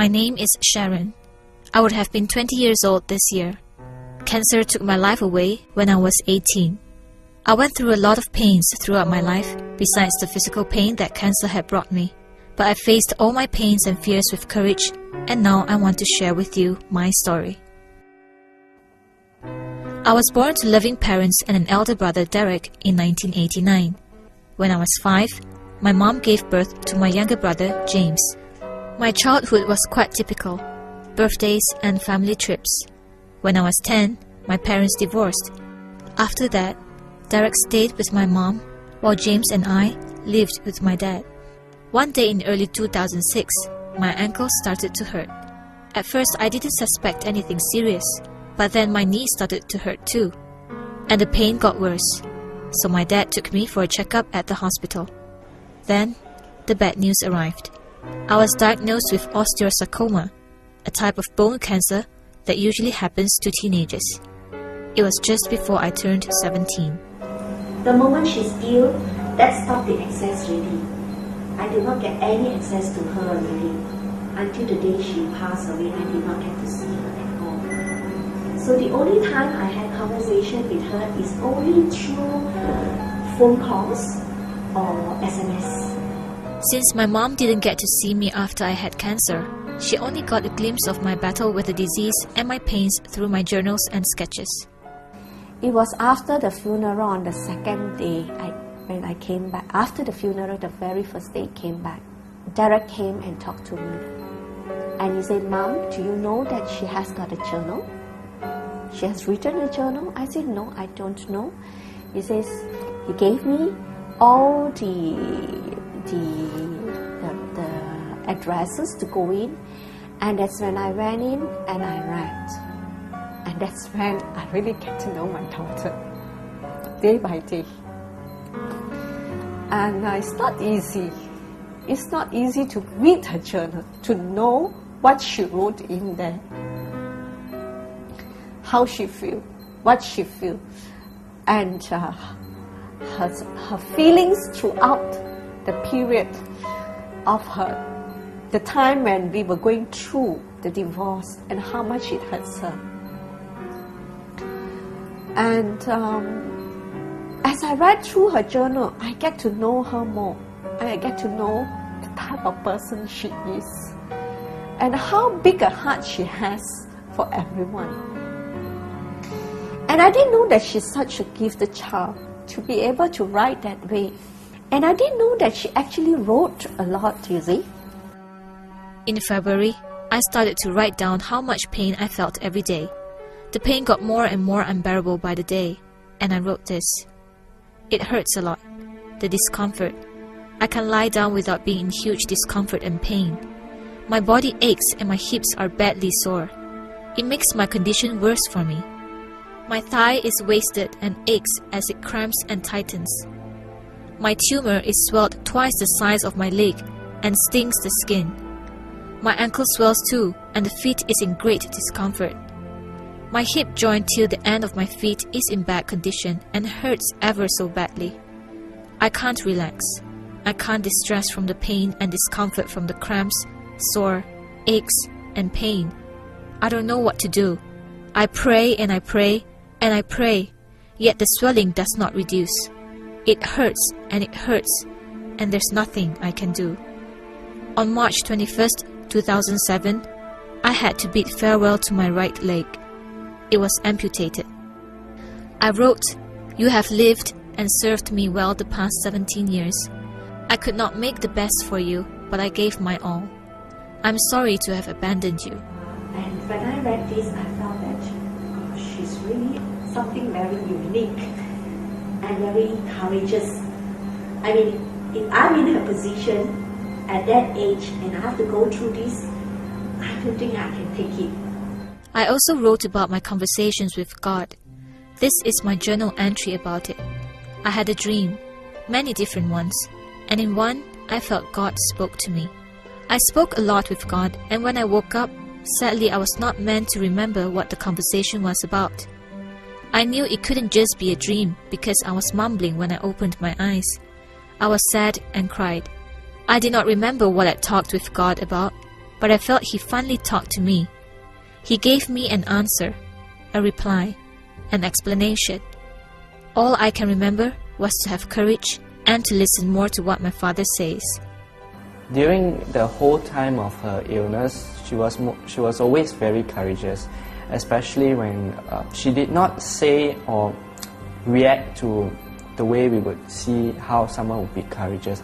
My name is Sharon. I would have been 20 years old this year. Cancer took my life away when I was 18. I went through a lot of pains throughout my life, besides the physical pain that cancer had brought me. But I faced all my pains and fears with courage, and now I want to share with you my story. I was born to loving parents and an elder brother, Derek, in 1989. When I was 5, my mom gave birth to my younger brother, James. My childhood was quite typical: birthdays and family trips. When I was 10, my parents divorced. After that, Derek stayed with my mom, while James and I lived with my dad. One day in early 2006, my ankle started to hurt. At first, I didn't suspect anything serious, but then my knee started to hurt too, and the pain got worse. So my dad took me for a checkup at the hospital. Then, the bad news arrived. I was diagnosed with Osteosarcoma, a type of bone cancer that usually happens to teenagers. It was just before I turned 17. The moment she's ill, that stopped the access really. I did not get any access to her really. Until the day she passed away, I did not get to see her at all. So the only time I had conversation with her is only through phone calls or SMS. Since my mom didn't get to see me after I had cancer, she only got a glimpse of my battle with the disease and my pains through my journals and sketches. It was after the funeral on the second day when I came back. After the funeral, the very first day I came back, Derek came and talked to me. And he said, "Mom, do you know that she has got a journal? She has written a journal?" I said, "No, I don't know." He says, he gave me all the addresses to go in, and that's when I went in and I read. And that's when I really get to know my daughter, day by day. And it's not easy. It's not easy to read her journal, to know what she wrote in there, how she feels, what she feels, and her feelings throughout the period of the time when we were going through the divorce and how much it hurts her. And as I read through her journal, I get to know her more. And I get to know the type of person she is and how big a heart she has for everyone. And I didn't know that she's such a gifted child to be able to write that way. And I didn't know that she actually wrote a lot, you see. In February, I started to write down how much pain I felt every day. The pain got more and more unbearable by the day, and I wrote this. It hurts a lot, the discomfort. I can lie down without being in huge discomfort and pain. My body aches and my hips are badly sore. It makes my condition worse for me. My thigh is wasted and aches as it cramps and tightens. My tumor is swelled twice the size of my leg and stings the skin. My ankle swells too, and the feet is in great discomfort. My hip joint till the end of my feet is in bad condition and hurts ever so badly. I can't relax. I can't distress from the pain and discomfort from the cramps, sore, aches, and pain. I don't know what to do. I pray and I pray and I pray, yet the swelling does not reduce. It hurts, and there's nothing I can do. On March 21st, 2007, I had to bid farewell to my right leg. It was amputated. I wrote, "You have lived and served me well the past 17 years. I could not make the best for you, but I gave my all. I'm sorry to have abandoned you." And when I read this, I felt that she's really something very unique and very courageous. I mean, if I'm in her position at that age and I have to go through this, I don't think I can take it. I also wrote about my conversations with God. This is my journal entry about it. I had a dream, many different ones, and in one, I felt God spoke to me. I spoke a lot with God, and when I woke up, sadly I was not meant to remember what the conversation was about. I knew it couldn't just be a dream because I was mumbling when I opened my eyes. I was sad and cried. I did not remember what I talked with God about. but I felt he finally talked to me. He gave me an answer, a reply, an explanation. All I can remember was to have courage and to listen more to what my father says. During the whole time of her illness, she was always very courageous, especially when she did not say or react to the way we would see how someone would be courageous.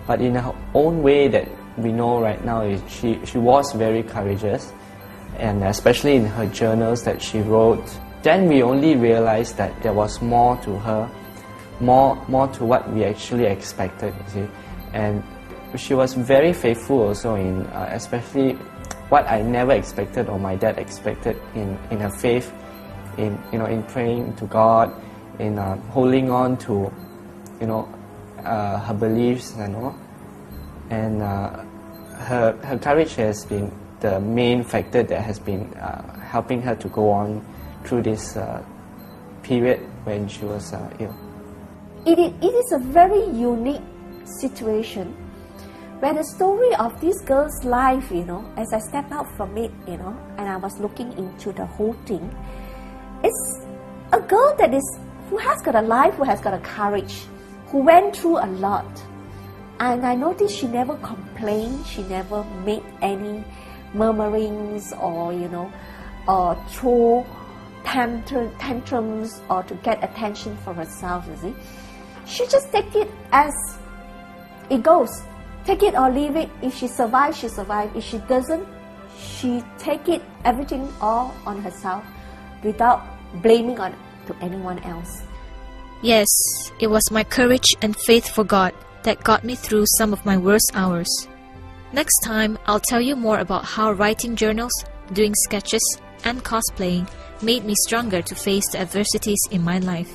But in her own way that we know right now, she was very courageous, and especially in her journals that she wrote, then we only realized that there was more to her, more to what we actually expected, you see. And she was very faithful also in, especially what I never expected or my dad expected in her faith, in praying to God, in holding on to, her beliefs and all. And her courage has been the main factor that has been helping her to go on through this period when she was ill. It is a very unique situation where the story of this girl's life, as I step out from it, and I was looking into the whole thing, it's a girl who has got a life, who has got a courage, who went through a lot. And I noticed she never complained, she never made any murmurings or, or throw tantrums or to get attention for herself, you see. She just take it as it goes. Take it or leave it. If she survives, she survives. If she doesn't, she take it, everything all on herself without blaming on to anyone else. Yes, it was my courage and faith for God that got me through some of my worst hours. Next time, I'll tell you more about how writing journals, doing sketches, and cosplaying made me stronger to face the adversities in my life.